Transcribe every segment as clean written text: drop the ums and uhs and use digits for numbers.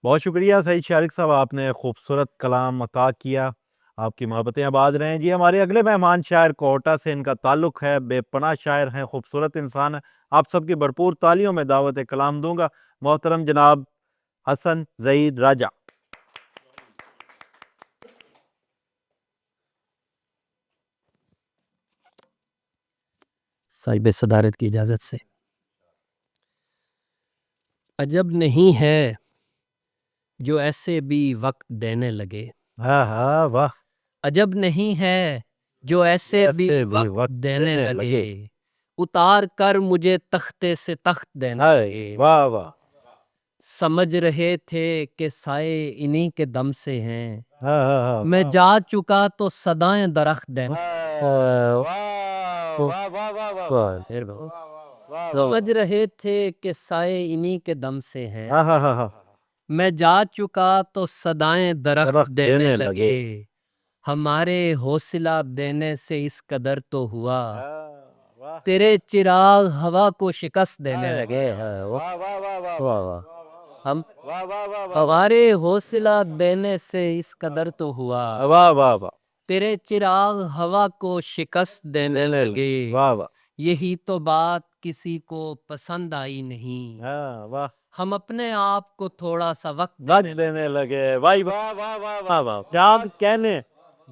بہت شکریہ سعید شارق صاحب، آپ نے خوبصورت کلام عطا کیا، آپ کی محبتیں آباد رہیں جی۔ ہمارے اگلے مہمان شاعر کوہٹا سے ان کا تعلق ہے، بے پناہ شاعر ہیں، خوبصورت انسان ہیں، آپ سب کی بھرپور تالیوں میں دعوت کلام دوں گا۔ محترم جناب حسن زہید راجہ۔ صاحب صدارت کی اجازت سے، عجب نہیں ہے جو ایسے بھی وقت دینے لگے، ہاں ہاں واہ، عجب نہیں ہے جو ایسے بھی وقت دینے لگے، اتار کر مجھے تختے سے تخت دینے لگے۔ واہ واہ، سمجھ رہے تھے کہ سائے انہی کے دم سے ہیں، ہاں ہاں ہاں، میں جا چکا تو صدائیں درخت دینے سمجھ رہے تھے کہ سائے انہی کے دم سے ہیں، ہاں ہاں ہاں ہاں، میں جا چکا تو صدائیں درخت دینے لگے، ہمارے حوصلہ دینے سے اس قدر تو ہوا، تیرے چراغ ہوا کو شکست دینے لگے۔ ہم ہمارے حوصلہ دینے سے اس قدر تو ہوا، واہ واہ واہ، تیرے چراغ ہوا کو شکست دینے لگے، واہ واہ، یہی تو بات کسی کو پسند آئی نہیں، ہاں واہ، ہم اپنے آپ کو تھوڑا سا وقت دینے لگے، واہ واہ واہ واہ واہ واہ، کیا کہنے،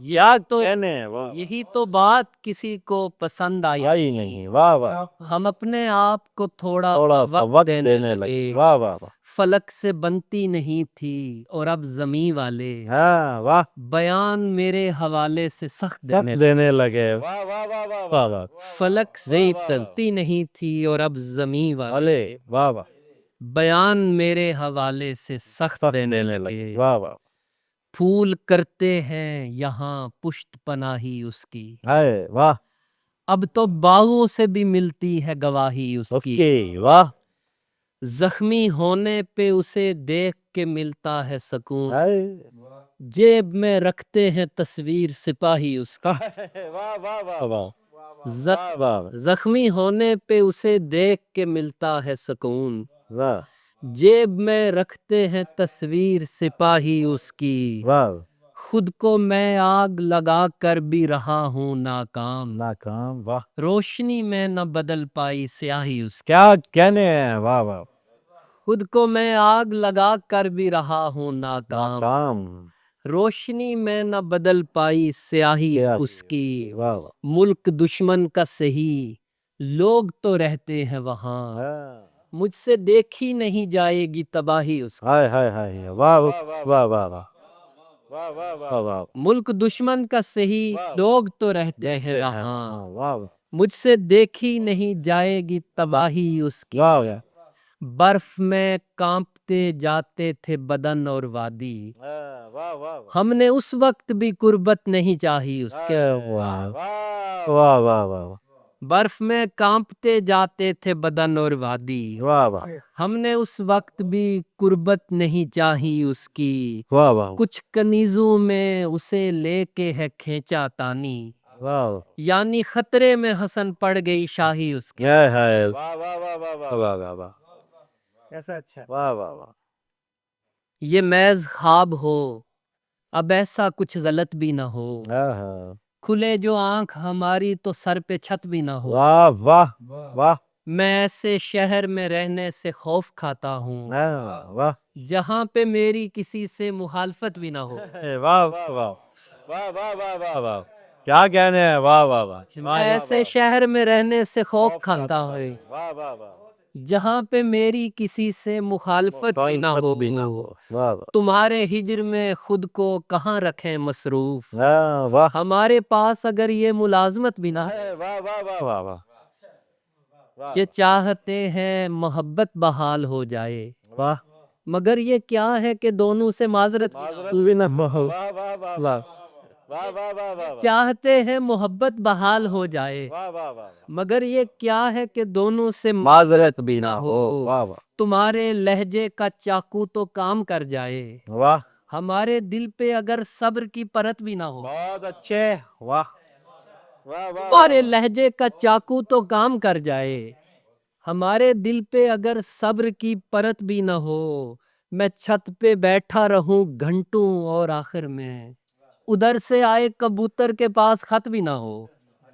یا تو کہنے، واہ یہی تو بات کسی کو پسند آئی آئی نہیں، واہ واہ، ہم اپنے آپ کو تھوڑا تھوڑا سا سا وقت وقت دینے دینے لگے، لگے، واہ واہ واہ، فلک سے بنتی نہیں تھی اور اب زمیں والے ہاں واہ، بیان میرے حوالے سے سخت دینے لگے، دینے لگے، واہ واہ واہ واہ واہ، فلک سے تلتی نہیں تھی اور اب زمیں والے واہ واہ، بیان میرے حوالے سے سخت دینے لگے، واہ واہ، پھول کرتے ہیں یہاں پشت پناہی اس کی، ہائے واہ، اب تو باغوں سے بھی ملتی ہے گواہی اس اس کی، کی، واہ، زخمی ہونے پہ اسے دیکھ کے ملتا ہے سکون، ہائے، جیب میں رکھتے ہیں تصویر سپاہی اس کی، واہ واہ واہ واہ، زخمی ہونے پہ اسے دیکھ کے ملتا ہے سکون، واہ جیب میں رکھتے ہیں تصویر سپاہی اس کی، واہ، خود کو میں آگ لگا کر بھی رہا ہوں ناکام، ناکام، واہ، روشنی میں نہ بدل پائی سیاہی اس کی، کیا کہنے ہیں، واہ واہ، خود کو میں آگ لگا کر بھی رہا ہوں ناکام، ناکام، روشنی میں نہ بدل پائی سیاہی اس کی، واہ واہ، ملک دشمن کا سہی لوگ تو رہتے ہیں وہاں، مجھ سے دیکھی نہیں جائے گی تباہی اس کی، ہائے ہائے ہائے، واہ واہ واہ واہ واہ، واہ واہ، ملک دشمن کا سہی لوگ تو رہتے ہیں وہاں، واہ، مجھ سے دیکھی نہیں جائے گی تباہی اس کی، واہ واہ، برف میں کانپتے جاتے تھے بدن اور وادی، واہ واہ، ہم نے اس وقت بھی قربت نہیں چاہی اس کے، واہ واہ واہ واہ، برف میں کانپتے جاتے تھے بدن اور وادی، واہ واہ، ہم نے اس وقت بھی قربت نہیں چاہی اس کی، واہ واہ، کچھ کنیزوں میں اسے لے کے ہے کھینچا تانی، واہ، یعنی خطرے میں حسن پڑ گئی شاہی اس کی، ہائے ہائے، واہ واہ واہ واہ واہ واہ واہ، کیسا اچھا، واہ واہ واہ، یہ محض خواب ہو اب ایسا کچھ غلط بھی نہ ہو، ہاں ہاں، کھلے جو آنکھ ہماری تو سر پہ چھت بھی نہ ہو، واہ واہ واہ، میں ایسے شہر میں رہنے سے خوف کھاتا ہوں ہاں واہ، جہاں پہ میری کسی سے مخالفت بھی نہ ہو، واہ واہ واہ، واہ واہ واہ واہ واہ، کیا کہنے ہیں، واہ واہ واہ، میں ایسے شہر میں رہنے سے خوف کھاتا ہوں واہ واہ واہ، جہاں پہ میری کسی سے مخالفت بھی نہ ہو، واہ واہ، تمہارے ہجر میں خود کو کہاں رکھیں مصروف، ہاں واہ، ہمارے پاس اگر یہ ملازمت بھی نہ ہو، واہ واہ واہ واہ واہ، یہ چاہتے ہیں محبت بحال ہو جائے، واہ، مگر یہ کیا ہے کہ دونوں سے معذرت بھی نہ ہو، واہ واہ واہ، واہ واہ واہ واہ واہ، چاہتے ہیں محبت بحال ہو جائے، واہ واہ واہ، مگر یہ کیا ہے کہ دونوں سے معذرت بھی نہ ہو، واہ واہ، تمہارے لہجے کا چاقو تو کام کر جائے، واہ، ہمارے دل پہ اگر صبر کی پرت بھی نہ ہو، بہت اچھے، واہ واہ واہ، تمہارے لہجے کا چاقو تو کام کر جائے، ہمارے دل پہ اگر صبر کی پرت بھی نہ ہو، میں چھت پہ بیٹھا رہوں گھنٹوں اور آخر میں ادھر سے آئے کبوتر کے پاس خط بھی نہ ہو.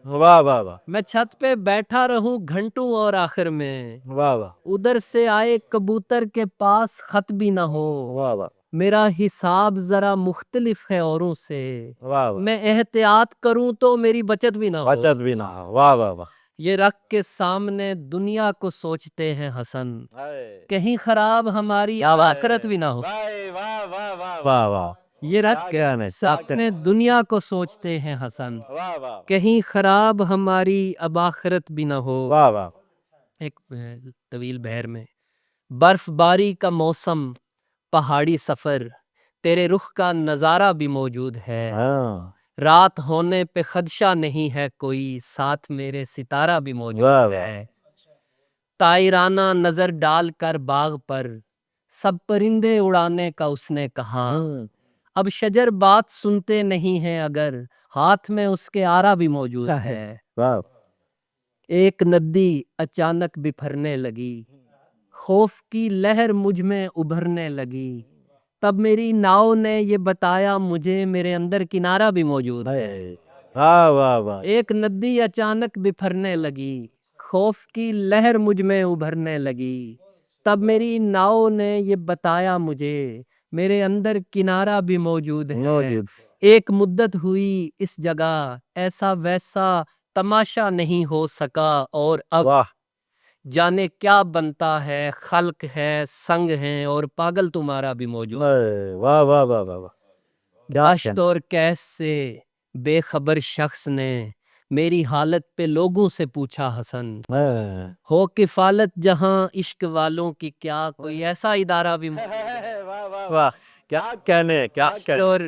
واہ واہ واہ میں چھت پہ بیٹھا رہوں گھنٹوں اور آخر میں واہ واہ ادھر سے آئے کبوتر کے پاس خط بھی نہ ہو. واہ واہ میرا حساب ذرا مختلف ہے اوروں سے. واہ واہ میں احتیاط کروں تو میری بچت بھی نہ ہو. بچت بھی نہ ہو. واہ واہ واہ یہ رکھ کے سامنے دنیا کو سوچتے ہیں حسن. کہیں خراب ہماری آخرت بھی نہ ہو. واہ واہ واہ واہ واہ یہ رکھ کے سامنے دنیا کو سوچتے ہیں حسن. کہیں خراب ہماری اب آخرت بھی نہ ہو. واہ واہ ایک طویل بہر میں برف باری کا موسم، پہاڑی سفر، تیرے رخ کا نظارہ بھی موجود ہے. ہاں رات ہونے پہ خدشہ نہیں ہے کوئی، ساتھ میرے ستارہ بھی واہ موجود واہ ہے. طائرانہ نظر ڈال کر باغ پر سب پرندے اڑانے کا اس نے کہا. اب شجر بات سنتے نہیں ہیں اگر ہاتھ میں اس کے آرا بھی موجود ہے. واہ ایک ندی اچانک بپھرنے لگی، خوف کی لہر مجھ میں ابھرنے لگی. تب میری ناؤ نے یہ بتایا مجھے میرے اندر کنارہ بھی موجود ہے. واہ واہ واہ ایک ندی اچانک بپھرنے لگی، خوف کی لہر مجھ میں ابھرنے لگی. تب میری ناؤ نے یہ بتایا مجھے میرے اندر کنارہ بھی موجود ہے. ایک مدت ہوئی اس جگہ ایسا ویسا تماشا نہیں ہو سکا، اور اب واہ جانے کیا بنتا ہے. خلق ہے، سنگ ہیں اور پاگل تمہارا بھی موجود. واہ واہ واہ واہ داشت اور کیس سے بے خبر شخص نے میری حالت پہ لوگوں سے پوچھا حسن. ہو کفالت جہاں عشق والوں کی کیا کوئی ایسا ادارہ بھی واہ کیا کہنے کیا اور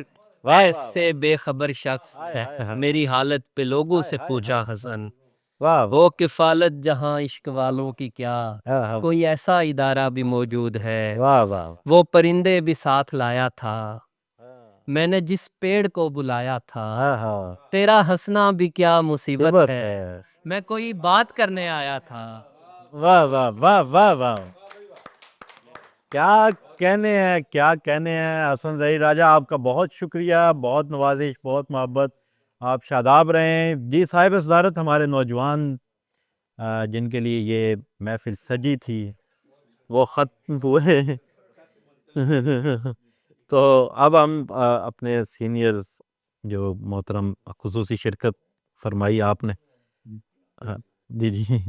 ایسے بے خبر شخص ہے میری حالت پہ لوگوں سے پوچھا حسن. واہ وہ کفالت جہاں عشق والوں کی کیا کوئی ایسا ادارہ بھی موجود ہے. واہ واہ وہ پرندے بھی ساتھ لایا تھا، میں نے جس پیڑ کو بلایا تھا. تیرا ہنسنا بھی کیا مصیبت ہے، میں کوئی بات کرنے آیا تھا. واہ واہ واہ واہ واہ کیا کہنے ہیں کیا کہنے ہیں. حسن ظہیر راجہ آپ کا بہت شکریہ، بہت نوازش، بہت محبت. آپ شاداب رہیں. جی صاحب صدارت ہمارے نوجوان جن کے لیے یہ محفل سجی تھی وہ ختم ہوئے. تو اب ہم اپنے سینئرز جو محترم خصوصی شرکت فرمائی آپ نے. جی جی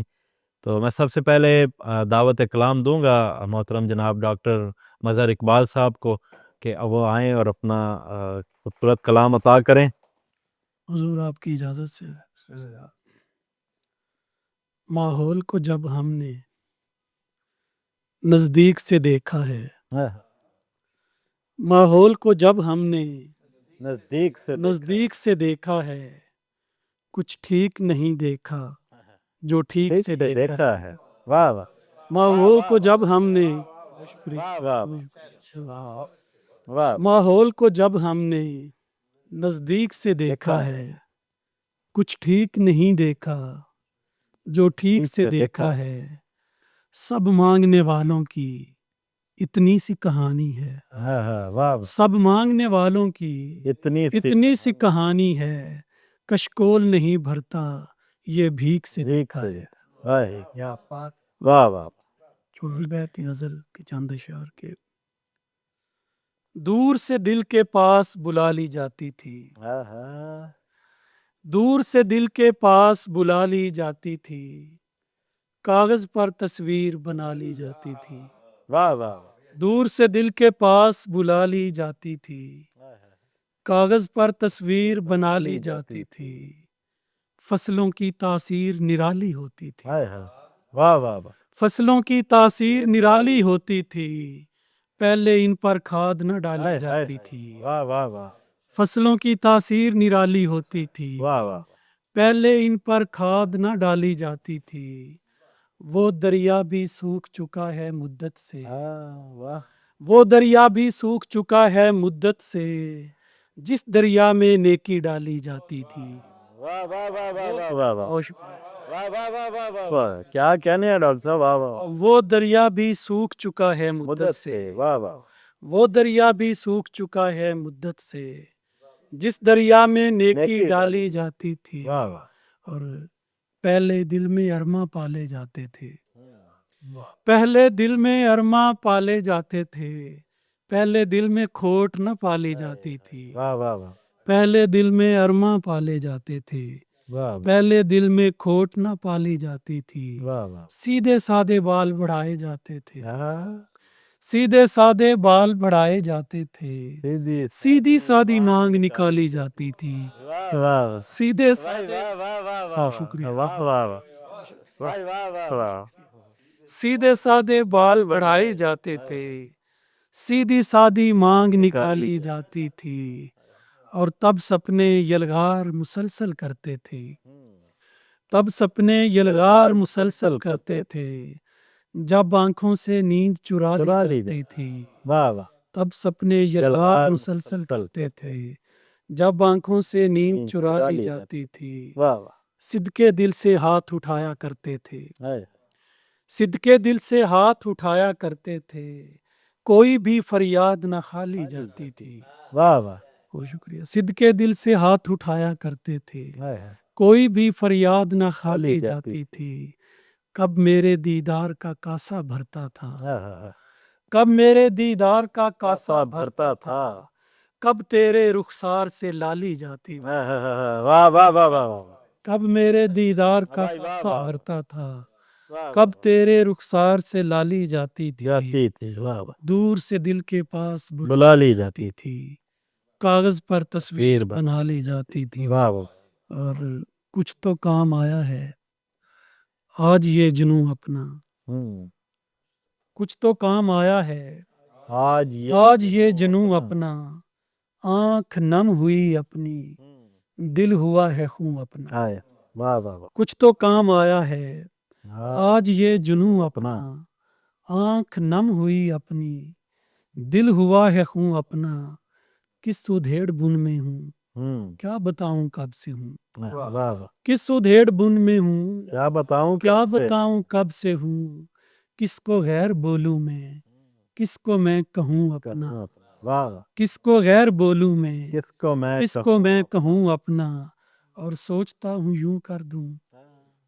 تو میں سب سے پہلے دعوت کلام دوں گا محترم جناب ڈاکٹر مظہر اقبال صاحب کو کہ وہ آئیں اور اپنا خوبصورت کلام عطا کریں. حضور آپ کی اجازت سے ماحول کو جب ہم نے نزدیک سے دیکھا ہے، ماحول کو جب ہم نے نزدیک سے دیکھا ہے، کچھ ٹھیک نہیں دیکھا جو ٹھیک سے دیکھا ہے. واہ واہ ماحول کو جب ہم نے واہ ماحول کو جب ہم نے نزدیک سے دیکھا ہے، کچھ ٹھیک نہیں دیکھا جو ٹھیک سے دیکھا ہے. سب مانگنے والوں کی اتنی سی کہانی ہے، واہ سب مانگنے والوں کی اتنی سی کہانی ہے. کشکول نہیں بھرتا یہ بھیک سے دیکھا ہے. یا پاک واہ واہ چھوڑی بیت غزل کے چند اشعار کے. دور سے دل کے پاس بلا لی جاتی تھی، دور سے دل کے پاس بلا لی جاتی تھی، کاغذ پر تصویر بنا لی جاتی تھی. واہ واہ دور سے دل کے پاس بلا لی جاتی تھی، کاغذ پر تصویر بنا لی جاتی تھی. فصلوں کی تاثیر نرالی ہوتی تھی، واہ واہ فصلوں کی تاثیر نرالی ہوتی تھی. پہلے ان پر کھاد نہ ڈالی جاتی تھی، واہ واہ واہ فصلوں کی تاثیر نرالی ہوتی تھی. واہ واہ پہلے ان پر کھاد نہ ڈالی جاتی تھی. وہ دریا بھی سوکھ چکا ہے مدت سے، وہ دریا بھی سوکھ چکا ہے مدت سے، جس دریا میں نیکی ڈالی جاتی تھی. واہ واہ واہ واہ واہ واہ واہ واہ واہ واہ واہ واہ واہ، کیا کہنے ہیں ڈاکٹر صاحب، واہ واہ وہ دریا بھی سوکھ چکا ہے مدت سے، واہ واہ وہ دریا بھی سوکھ چکا ہے مدت سے، جس دریا میں نیکی ڈالی جاتی تھی، واہ واہ اور پہلے دل میں ارماں پالے جاتے تھے، پہلے دل میں ارماں پالے جاتے تھے، پہلے دل میں کھوٹ نہ پالی جاتی تھی، واہ واہ واہ پہلے دل میں ارماں پالے جاتے تھے، واہ پہلے دل میں کھوٹ نہ پالی جاتی تھی، واہ واہ، سیدھے سادے بال بڑھائے جاتے تھے، ہاں، سیدھے سادے بال بڑھائے جاتے تھے، سیدھی سیدھی سادی مانگ نکالی جاتی تھی، واہ واہ سیدھے سادے واہ واہ واہ، شکریہ، واہ واہ واہ واہ واہ واہ، سیدھے سادے بال بڑھائے جاتے تھے، سیدھی سادی مانگ نکالی جاتی تھی، اور تب سپنے یلغار مسلسل کرتے تھے، تب سپنے یلغار مسلسل کرتے تھے، جب آنکھوں سے نیند چرا لی جاتی تھی، واہ واہ، تب سپنے یلغار مسلسل کرتے تھے، جب آنکھوں سے نیند چرا لی جاتی تھی، واہ واہ، صدقے دل سے ہاتھ اٹھایا کرتے تھے، ہائے، صدقے دل سے ہاتھ اٹھایا کرتے تھے، کوئی بھی فریاد نہ خالی جاتی تھی، واہ واہ، بہت شکریہ، صدقے دل سے ہاتھ اٹھایا کرتے تھے، ہائے ہائے، کوئی بھی فریاد نہ خالی جاتی تھی، کب میرے دیدار کا کاسا بھرتا تھا، ہاں ہاں ہاں، کب میرے دیدار کا کاسا کاسا بھرتا بھرتا تھا، تھا، کب تیرے رخسار سے لالی جاتی تھی، ہاں ہاں ہاں، واہ واہ واہ واہ واہ، کب میرے دیدار کا واہ واہ کاسا واہ، بھرتا تھا، واہ کب تیرے رخسار سے لالی جاتی تھی، جاتی تھی، واہ واہ، دور سے دل کے پاس بلا لی جاتی تھی، کاغذ پر تصویر بنا لی جاتی تھی، واہ واہ، اور کچھ تو کام آیا ہے آج یہ جنوں اپنا، کچھ تو کام آیا ہے آج یہ جنوں اپنا، آنکھ نم ہوئی اپنی، دل ہوا ہے خوں اپنا، ہائے، واہ واہ واہ، کچھ تو کام آیا ہے آج یہ جنوں اپنا، اپنا، آنکھ نم ہوئی اپنی، دل ہوا ہے خوں اپنا، کس ادھیڑ بن میں ہوں کیا بتاؤں کب سے ہوں، واہ واہ، کس ادھیڑ بن میں ہوں کیا بتاؤں کیا بتاؤں کب سے ہوں، کس کو غیر بولوں میں، کس کو میں کہوں اپنا، واہ، کس کو غیر بولوں میں، کس کو میں کس کو میں کہوں اپنا، اور سوچتا ہوں یوں کر دوں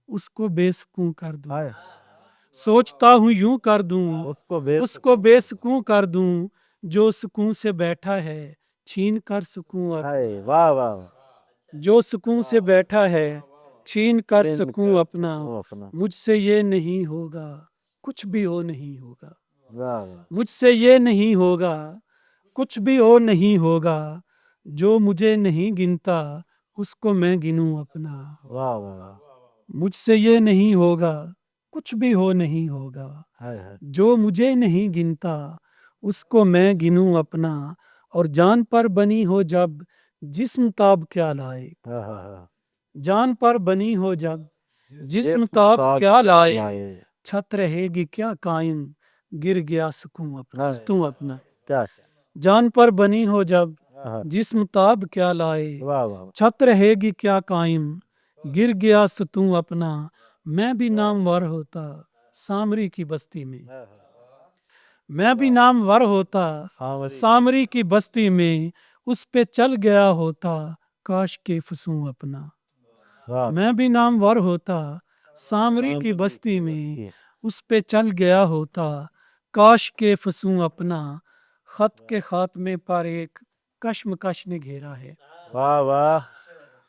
اس کو بے سکوں کر دوں، سوچتا ہوں یوں کر دوں اس کو بے سکوں کر دوں، جو سکون سے بیٹھا ہے چھین کر سکوں اپنا، ہائے، واہ واہ، جو سکون سے بیٹھا ہے چھین کر سکوں اپنا، اپنا، مجھ سے یہ نہیں ہوگا کچھ بھی ہو نہیں ہوگا، واہ واہ، مجھ سے یہ نہیں ہوگا کچھ بھی ہو نہیں ہوگا، جو مجھے نہیں گنتا اس کو میں گنوں اپنا، واہ واہ، مجھ سے یہ نہیں ہوگا کچھ بھی ہو نہیں ہوگا، ہائے ہائے، جو مجھے نہیں گنتا اس کو میں گنوں اپنا، اور جان پر بنی ہو جب جسم تاب کیا لائے، ہاں ہاں ہاں، جان پر بنی ہو جب جسم تاب کیا لائے، چھت رہے گی کیا قائم گر گیا سکوں اپنا، کیا، جان پر بنی ہو جب ہاں، جسم تاب کیا لائے، واہ واہ، چھت رہے گی کیا قائم گر گیا ستوں اپنا، میں بھی نامور ہوتا سامری کی بستی میں، میں بھی نامور ہوتا سامری کی بستی میں، اس پہ چل گیا ہوتا کاش کے فسوں اپنا، میں بھی نامور ہوتا سامری کی بستی میں، اس پہ چل گیا ہوتا کاش کے فسوں اپنا، خط کے خاتمے پر ایک کشمکش نے گھیرا ہے، واہ واہ،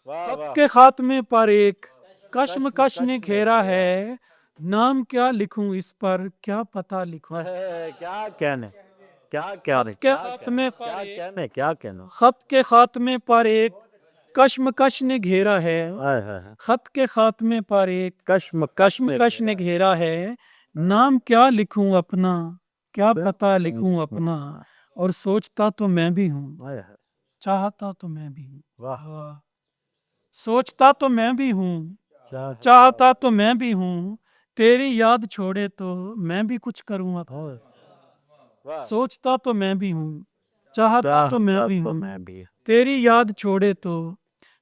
خط کے خاتمے پر ایک کشمکش نے گھیرا ہے، نام کیا لکھوں اس پر کیا پتہ لکھوں، کیا کہنے، کیا کہنے، کے خاتمے پر کیا ایک کہنے، کیا کہنا، خط کے خاتمے پر ایک کشمکش نے گھیرا ہے، ہائے ہائے، خط کے خاتمے پر ایک کشمکش نے گھیرا ہے، نام کیا لکھوں اپنا کیا پتہ لکھوں اپنا، اور سوچتا تو میں بھی ہوں ہائے ہائے، چاہتا تو میں بھی ہوں، واہ، سوچتا تو میں بھی ہوں کیا، چاہتا تو میں بھی ہوں، تیری یاد چھوڑے تو میں بھی کچھ کروں اپنا، سوچتا تو میں بھی ہوں چاہتا تو میں بھی ہوں، میں بھی، تیری یاد چھوڑے تو